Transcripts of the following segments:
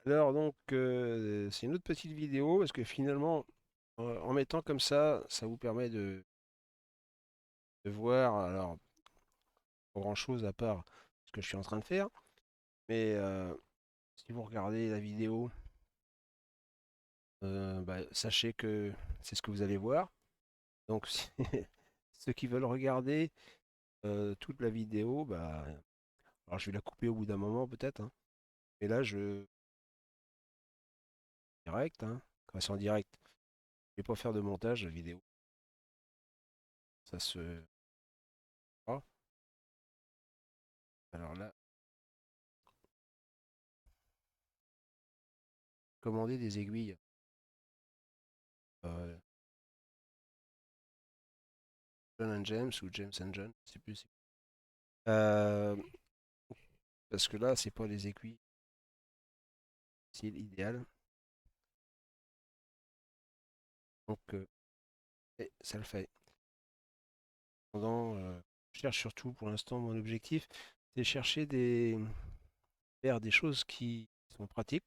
Alors donc, c'est une autre petite vidéo parce que finalement, en mettant comme ça vous permet de voir, alors, pas grand-chose à part ce que je suis en train de faire, mais si vous regardez la vidéo, bah, sachez que c'est ce que vous allez voir. Donc, ceux qui veulent regarder toute la vidéo, bah, alors je vais la couper au bout d'un moment peut-être, hein, mais là, direct, hein, quand c'est en direct, je vais pas faire de montage de vidéo, ça se... Ah, alors là, commander des aiguilles. euh, John and James ou James and John, je sais plus. Euh, Parce que là, c'est pas les aiguilles, c'est l'idéal. Donc, ça le fait. Pendant, je cherche surtout pour l'instant mon objectif, c'est chercher faire des choses qui sont pratiques,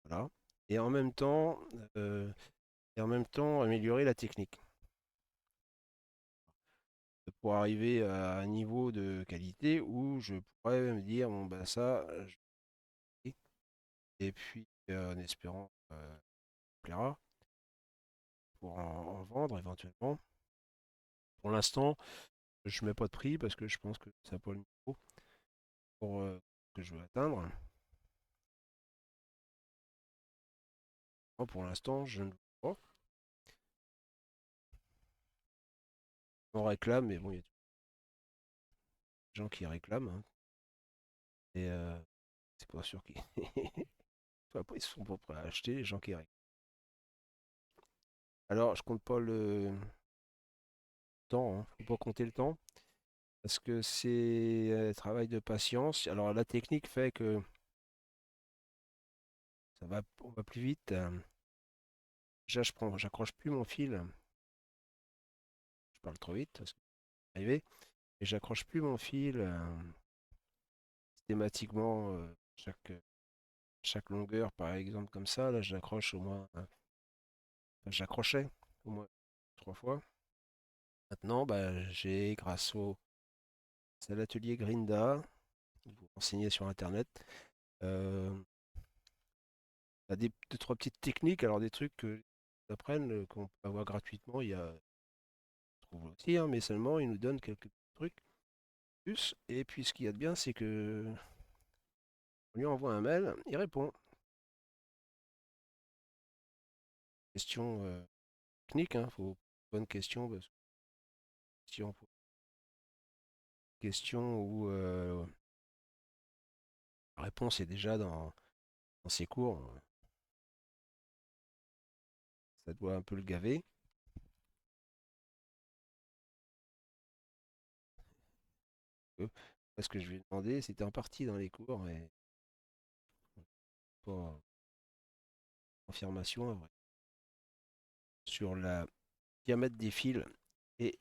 voilà, et en même temps, euh, améliorer la technique pour arriver à un niveau de qualité où je pourrais me dire bon bah ça, et puis en espérant plaira pour en vendre éventuellement. Pour l'instant, je mets pas de prix parce que je pense que ça n'a pas le niveau pour que je veux atteindre. Moi, pour l'instant, je ne veux pas. On réclame, mais bon, il y a des gens qui réclament, hein, et c'est pas sûr qu'ils après, ils sont pas prêts à acheter les gens qui réclament. Alors, je compte pas le temps, hein, faut pas compter le temps parce que c'est travail de patience. Alors, la technique fait que on va plus vite. Déjà, j'accroche plus mon fil. Je parle trop vite parce que c'est arrivé. Et j'accroche plus mon fil systématiquement chaque longueur, par exemple, comme ça. Là, j'accroche au moins, enfin, j'accrochais au moins 3 fois. Maintenant, bah, grâce c'est à l'atelier Grinda, vous vous renseignez sur Internet, euh, il y a deux, trois petites techniques, alors des trucs que apprennent, qu'on peut avoir gratuitement, il y a, je trouve aussi, hein, mais seulement ils nous donnent quelques trucs plus. Et puis ce qu'il y a de bien, c'est que on lui envoie un mail, il répond. Question technique, hein, faut bonne question, parce que question où la réponse est déjà dans ses cours, ça doit un peu le gaver. Parce que je lui ai demandé, c'était en partie dans les cours, et pas confirmation, vrai, sur le diamètre des fils et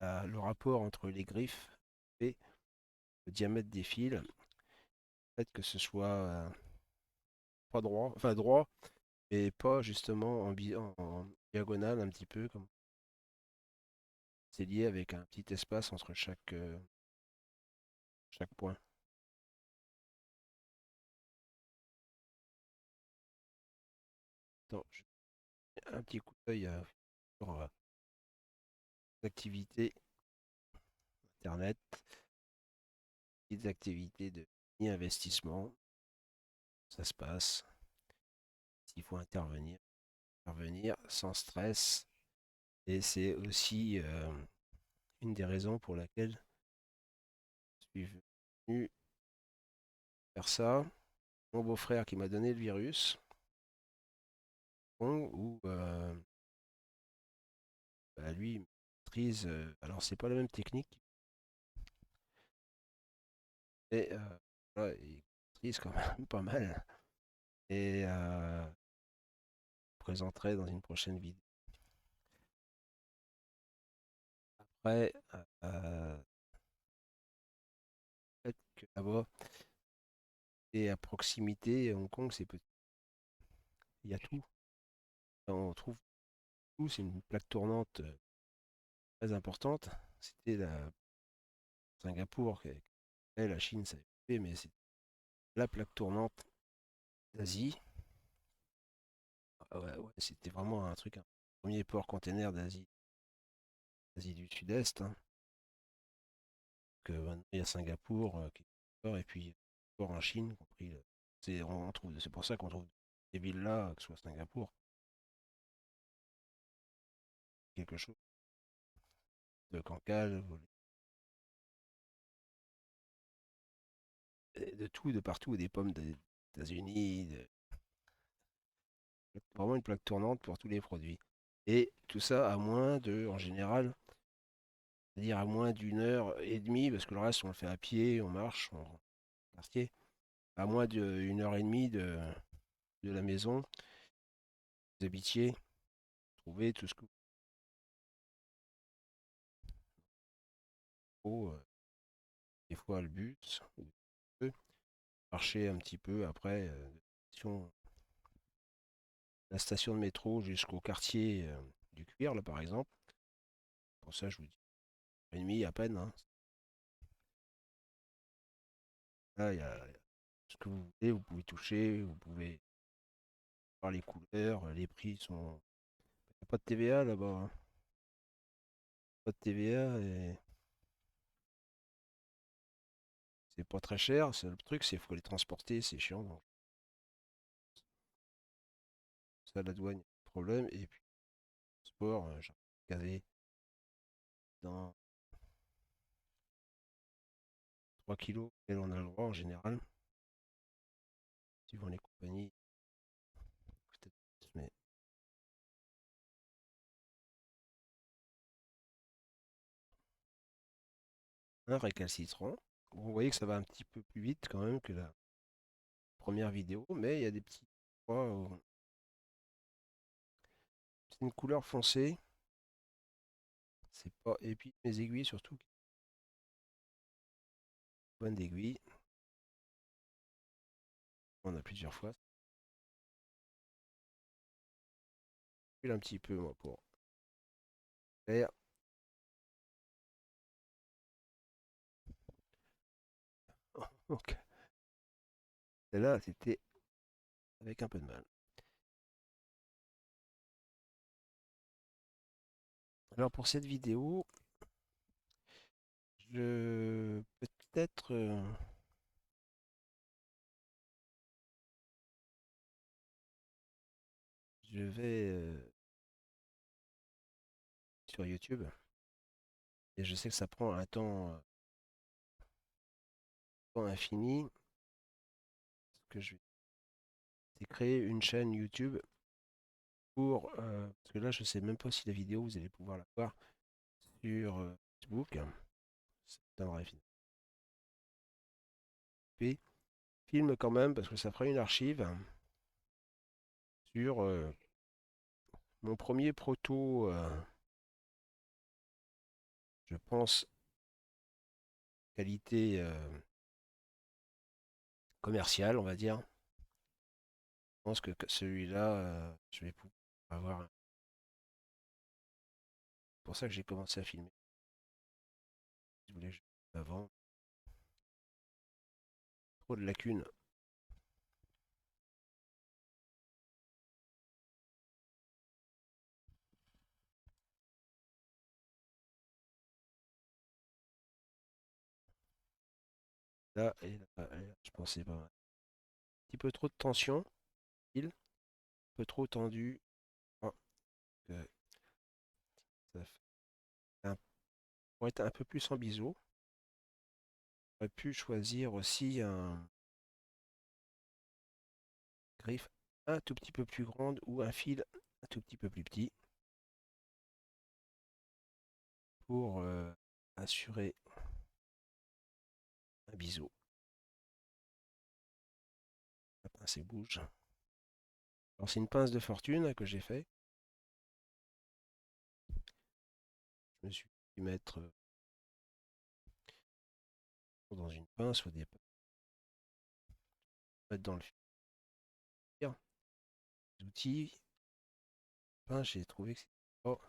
le rapport entre les griffes et le diamètre des fils. Le fait que ce soit pas droit, enfin droit, et pas justement en diagonale un petit peu, comme c'est lié avec un petit espace entre chaque point. Attends, un petit coup d'œil sur les activités Internet, petites activités de investissement, ça se passe. S'il faut intervenir sans stress. Et c'est aussi une des raisons pour laquelle je suis venu faire ça. Mon beau-frère qui m'a donné le virus, bon, où bah, lui il maîtrise. Alors c'est pas la même technique, mais voilà, il maîtrise quand même pas mal. Et je présenterai dans une prochaine vidéo. Après, peut-être que là-bas, Et à proximité, Hong Kong, c'est petit. Il y a tout. On trouve tout. C'est une plaque tournante très importante. C'était la Singapour, la Chine, ça avait fait, mais c'est la plaque tournante d'Asie. Ah ouais, ouais, c'était vraiment un truc, un premier port container d'Asie du Sud-Est, hein. Que maintenant, il y a Singapour qui est port, et puis port en Chine, compris. C'est pour ça qu'on trouve des villes là, que ce soit Singapour, quelque chose de Cancale, de tout, de partout, des pommes des États-Unis, vraiment une plaque tournante pour tous les produits. Et tout ça à moins de, en général, c'est-à-dire à moins d'1 heure et demie, parce que le reste on le fait à pied, on marche, on quartier, à moins d'1 heure et demie de la maison, vous habitiez, trouver tout ce que vous faut, des fois le but, marcher un petit peu après, la station de métro jusqu'au quartier du Cuir, là par exemple. Pour ça, je vous dis, 1 heure et demie à peine, hein. Là, il y a ce que vous voulez, vous pouvez toucher, vous pouvez voir les couleurs, les prix sont. Il n'y a pas de TVA là-bas, hein. Pas de TVA et c'est pas très cher. C'est le truc, c'est qu'il faut les transporter, c'est chiant. Donc ça, la douane, problème. Et puis, sport, j'ai casé dans 3 kilos, et on a le droit en général, suivant les compagnies, peut-être plus, mais un récalcitrant. Bon, vous voyez que ça va un petit peu plus vite quand même que la première vidéo, mais il y a des petits. C'est une couleur foncée. C'est pas. Et puis mes aiguilles surtout, bonne d'aiguille. On a plusieurs fois. Un petit peu moi pour faire. Donc celle-là, c'était avec un peu de mal. Alors pour cette vidéo, je peut-être je vais sur YouTube et je sais que ça prend un temps infini. Ce que je vais c'est créer une chaîne YouTube pour parce que là je sais même pas si la vidéo vous allez pouvoir la voir sur Facebook. Ça m'étonnerait, puis filme quand même parce que ça fera une archive sur mon premier proto, je pense, qualité commerciale, on va dire. Je pense que celui-là, je vais pouvoir avoir. C'est pour ça que j'ai commencé à filmer. Je voulais avant. Trop de lacunes. Là et là, et là, je pensais pas mal. Un petit peu trop de tension, un peu trop tendu. Oh, que ça fait pour être un peu plus en biseau, j'aurais pu choisir aussi un griffe un tout petit peu plus grande ou un fil un tout petit peu plus petit pour assurer un biseau. La pince elle bouge. Alors c'est une pince de fortune que j'ai fait. Je me suis dit mettre dans une pince au départ. mettre dans le fil. Les outils, ben, j'ai trouvé que c'était pas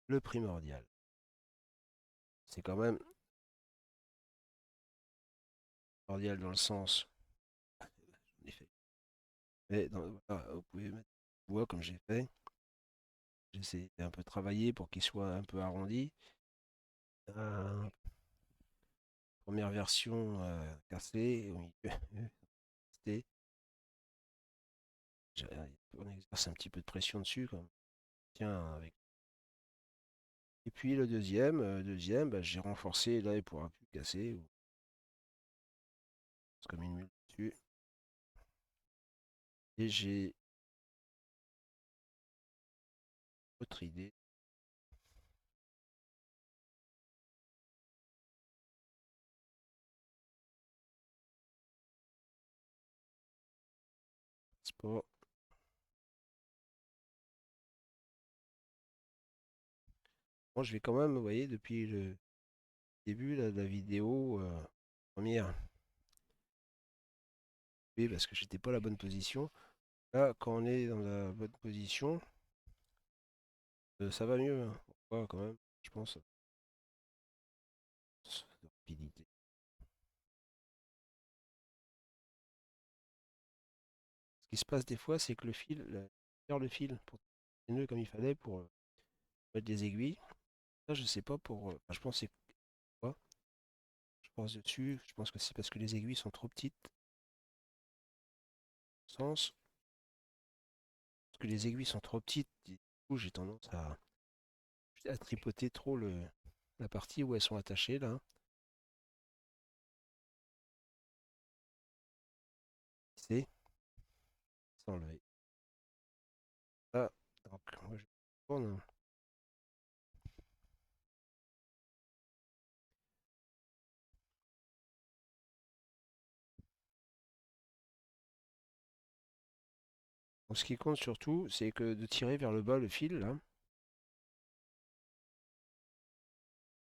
le primordial. C'est quand même primordial dans le sens. En effet. Mais voilà, vous pouvez mettre du bois comme j'ai fait. J'essaie un peu travailler pour qu'il soit un peu arrondi. Euh, Première version cassée au milieu. C'était- on exerce un petit peu de pression dessus, comme tiens avec. Et puis le deuxième, bah, j'ai renforcé, là il pourra plus casser. C'est comme une mule dessus. Et j'ai autre idée. C'est pas. Bon, je vais quand même, vous voyez, depuis le début là, de la vidéo première, oui, parce que j'étais pas à la bonne position. Là, quand on est dans la bonne position, ça va mieux, hein. Pourquoi, quand même, je pense. De rapidité. Ce qui se passe des fois, c'est que le fil, faire le fil pour les nœuds comme il fallait pour mettre des aiguilles. Ça, je sais pas pour. Enfin, je pense que c'est quoi. Je pense dessus. Je pense que c'est parce que les aiguilles sont trop petites. Sens. Parce que les aiguilles sont trop petites. Du coup, j'ai tendance à tripoter trop la partie où elles sont attachées là. C'est s'enlever. Là, donc, moi, je tourne. Donc, ce qui compte surtout, c'est que de tirer vers le bas le fil là.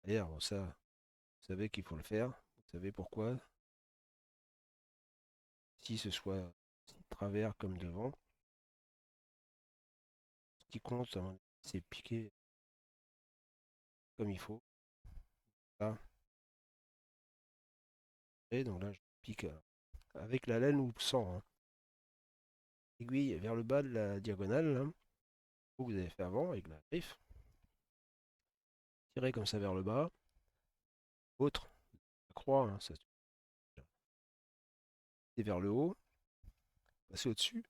D'ailleurs, bon, ça, vous savez qu'il faut le faire. Vous savez pourquoi. Si ce soit travers comme devant. Ce qui compte, c'est piquer comme il faut. Là, et donc là, je pique avec la laine ou sans, hein. Aiguille vers le bas de la diagonale, là, où vous avez fait avant avec la griffe. Tirez comme ça vers le bas. Autre, la croix, hein, ça, et vers le haut. Passez au-dessus.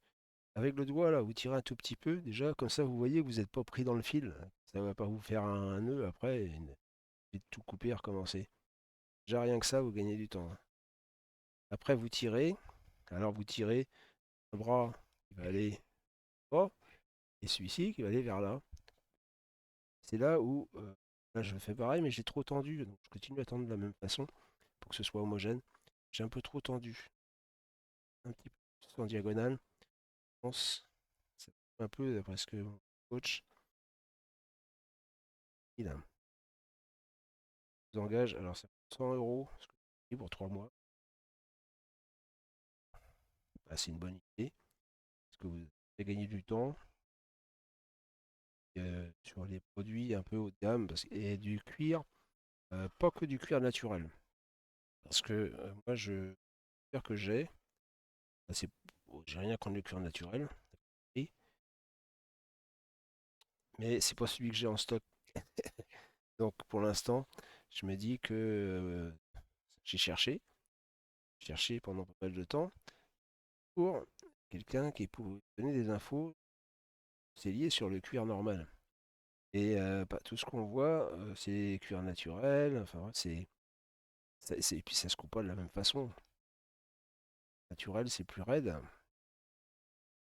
Avec le doigt, là, vous tirez un tout petit peu. Déjà, comme ça, vous voyez que vous n'êtes pas pris dans le fil. Ça ne va pas vous faire un nœud après et tout couper et recommencer. Déjà, rien que ça, vous gagnez du temps, hein. Après, vous tirez. Alors, vous tirez un bras qui va aller là, et celui-ci qui va aller vers là. C'est là où là, je fais pareil, mais j'ai trop tendu. Donc, je continue à tendre de la même façon pour que ce soit homogène. J'ai un peu trop tendu. Un petit peu plus en diagonale. Je pense. C'est un peu d'après ce que mon coach il vous engage. Alors, ça coûte 100 euros ce que j'ai pris pour 3 mois. Bah, c'est une bonne idée. Parce que vous avez gagné du temps sur les produits un peu haut de gamme et du cuir. Pas que du cuir naturel. Parce que moi, le cuir que j'ai, bah, c'est, bon, j'ai rien contre le cuir naturel. Oui, mais c'est pas celui que j'ai en stock. Donc pour l'instant, je me dis que j'ai cherché pendant pas mal de temps pour quelqu'un qui pouvait donner des infos. C'est lié sur le cuir normal. Et bah, tout ce qu'on voit, c'est cuir naturel. Enfin, ouais, et puis ça se coupe pas de la même façon. Naturel, c'est plus raide.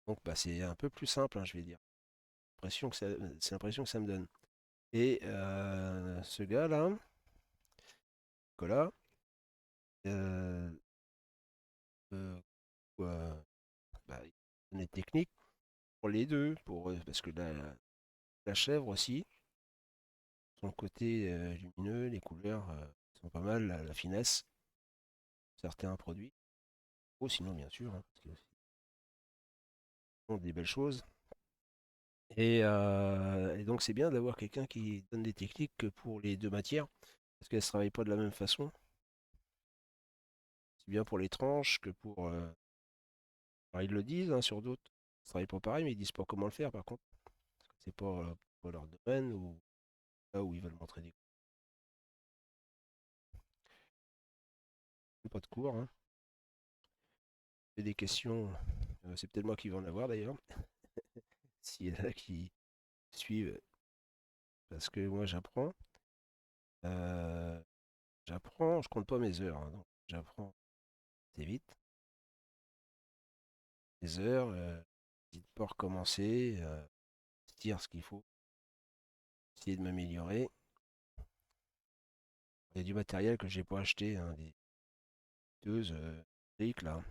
Donc bah, c'est un peu plus simple, hein, je vais dire. C'est l'impression que ça me donne. Et ce gars-là, Nicolas, euh, euh, euh, bah, il donne des techniques pour les deux, parce que la chèvre aussi, son côté lumineux, les couleurs sont pas mal, la finesse. certains produits. Ou sinon, bien sûr, hein, parce qu'ils font des belles choses. Et donc, c'est bien d'avoir quelqu'un qui donne des techniques que pour les deux matières, parce qu'elles ne se travaillent pas de la même façon. C'est bien pour les tranches que pour. Alors, ils le disent hein, sur d'autres. Ça ne travaille pas pareil, mais ils disent pas comment le faire par contre. C'est pas leur domaine ou là où ils veulent montrer pas de cours. Hein. Et des questions, c'est peut-être moi qui vais en avoir d'ailleurs. S'il y en a qui suivent, parce que moi j'apprends. Euh, je compte pas mes heures. Hein, donc j'apprends assez vite. Les heures, j'hésite pas à recommencer, dire ce qu'il faut, essayer de m'améliorer. Il y a du matériel que j'ai pas acheté, hein, des piteuses briques là,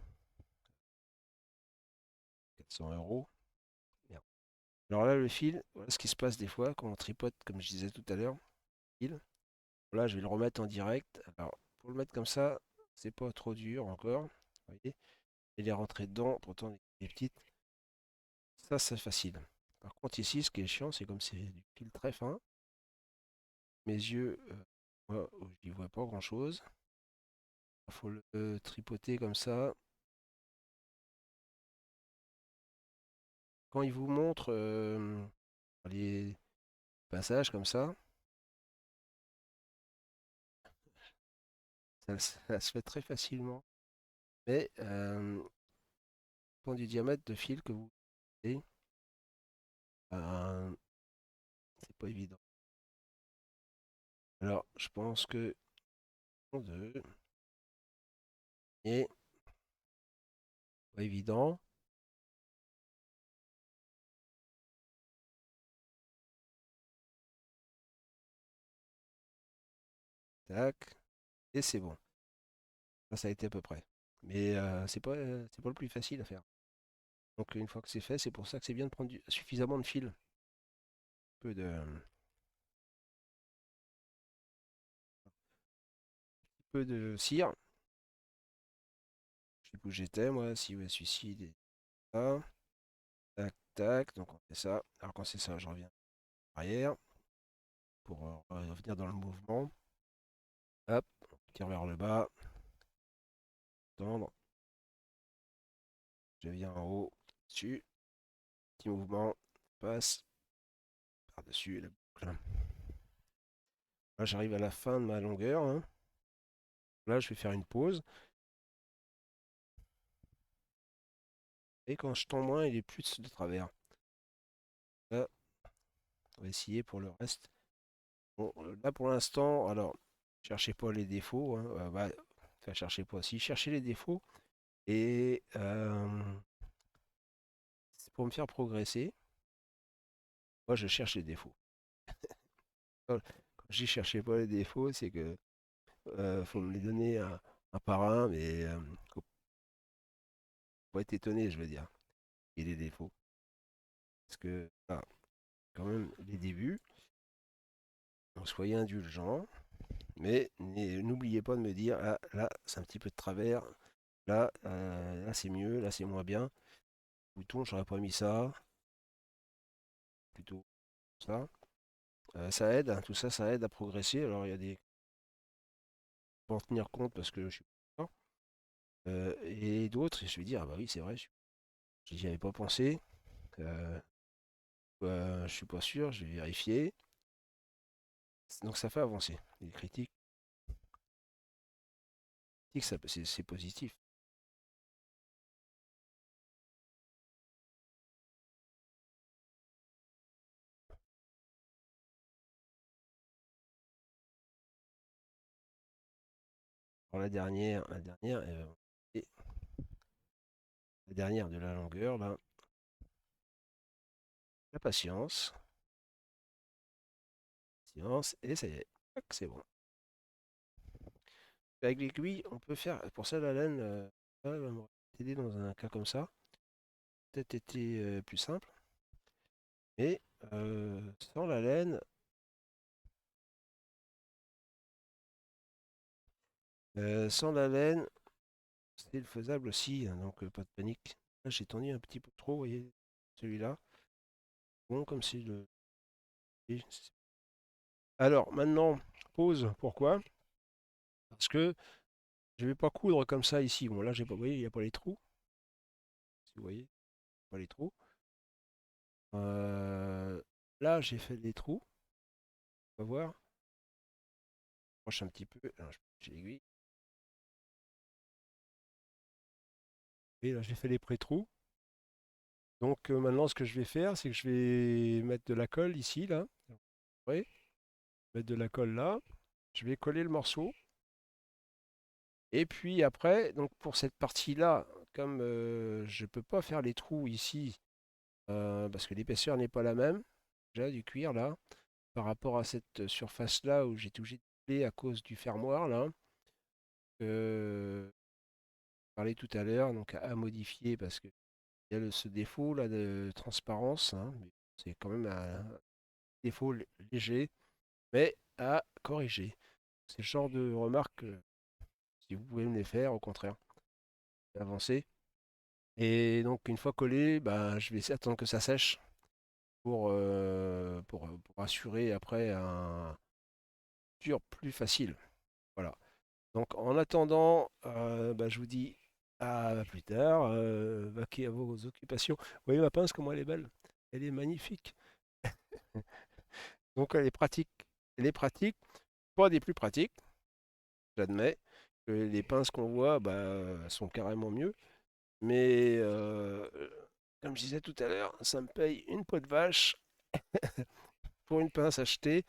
400 €. Merde. Alors là, le fil, voilà ce qui se passe des fois quand on tripote, comme je disais tout à l'heure. Fil. Là, je vais le remettre en direct. Alors, pour le mettre comme ça, c'est pas trop dur encore. Vous voyez? Et les rentrer dedans, pourtant des petites. Ça, c'est facile. Par contre, ici, ce qui est chiant, c'est comme c'est du fil très fin. Mes yeux, moi, j'y vois pas grand-chose. Il faut le tripoter comme ça. Quand il vous montre les passages comme ça se fait très facilement. Mais dépend du diamètre de fil que vous avez, ben, c'est pas évident. Alors, je pense que deux et pas évident. Tac, et c'est bon. Ça a été à peu près. Mais c'est pas le plus facile à faire. Donc une fois que c'est fait, c'est pour ça que c'est bien de prendre suffisamment de fil. Peu de cire. Je sais plus où j'étais, moi. Si ouais, celui-ci, il est là. Tac, tac. Donc on fait ça. Alors quand c'est ça, je reviens arrière pour revenir dans le mouvement. Hop, on tire vers le bas. Tendre. Je viens en haut. Dessus. Petit mouvement. Passe. Par-dessus la boucle. Là, j'arrive à la fin de ma longueur. Hein. Là, je vais faire une pause. Et quand je tends moins, il est plus de travers. Là, on va essayer pour le reste. Bon, là pour l'instant, alors, cherchez pas les défauts. Hein, enfin, cherchez pas. Si, cherchez les défauts. Et c'est pour me faire progresser, moi je cherche les défauts. Quand je dis cherchez pas les défauts, c'est que faut me les donner un par un, mais faut pas être étonné, je veux dire, qu'il y ait des défauts. Parce que, quand même, les débuts, donc soyez indulgents. Mais n'oubliez pas de me dire, ah, là, c'est un petit peu de travers, là c'est mieux, là c'est moins bien. Bouton, j'aurais pas mis ça, plutôt ça. Ça aide, hein, tout ça, ça aide à progresser. Alors il y a des. Pour en tenir compte parce que je suis pas. Et d'autres, je vais dire, ah bah oui, c'est vrai, j'y avais pas pensé. Euh, je suis pas sûr, je vais vérifier. Donc ça fait avancer. Les critiques, c'est positif. Alors et la dernière de la longueur, là, la patience. Silence, et ça y est, tac, c'est bon. Avec l'aiguille, on peut faire, pour ça la laine, ça va m'aurait aidé dans un cas comme ça. Peut-être été plus simple. Et sans la laine, sans la laine, c'est faisable aussi, hein, donc pas de panique. Là, j'ai tendu un petit peu trop, vous voyez, celui-là. Bon, comme si le. Alors, maintenant, pause. Pourquoi? Parce que je vais pas coudre comme ça ici. Bon, là, j'ai pas, vous voyez, il n'y a pas les trous. Si vous voyez, pas les trous. Euh, Là, j'ai fait des trous. On va voir. Je approche un petit peu. Alors, j'ai l'aiguille. Et là, j'ai fait les pré-trous. Donc, maintenant, ce que je vais faire, c'est que je vais mettre de la colle ici, là. Oui, mettre de la colle là. Je vais coller le morceau. Et puis après, donc pour cette partie-là, comme je ne peux pas faire les trous ici, parce que l'épaisseur n'est pas la même, déjà du cuir là, par rapport à cette surface-là où j'ai été obligé de couper à cause du fermoir là, je parlais tout à l'heure, donc à modifier parce qu'il y a ce défaut là de transparence, hein, mais c'est quand même un défaut léger, mais à corriger. C'est le genre de remarque, si vous pouvez me les faire, au contraire, avancer. Et donc une fois collé, bah, je vais essayer d'attendre que ça sèche pour assurer après un dur plus facile. Voilà. Donc en attendant, bah, je vous dis à plus tard, vaquez à vos occupations. Vous voyez ma pince, comment elle est belle? Elle est magnifique. Donc elle est pratique. Elle est pratique, pas des plus pratiques, j'admets. Que les pinces qu'on voit bah, sont carrément mieux. Mais comme je disais tout à l'heure, ça me paye une peau de vache pour une pince achetée.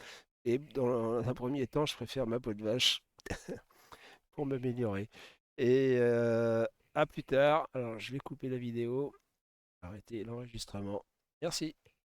Et dans un premier temps, je préfère ma peau de vache pour m'améliorer. Et à plus tard. Alors, je vais couper la vidéo, arrêter l'enregistrement. Merci.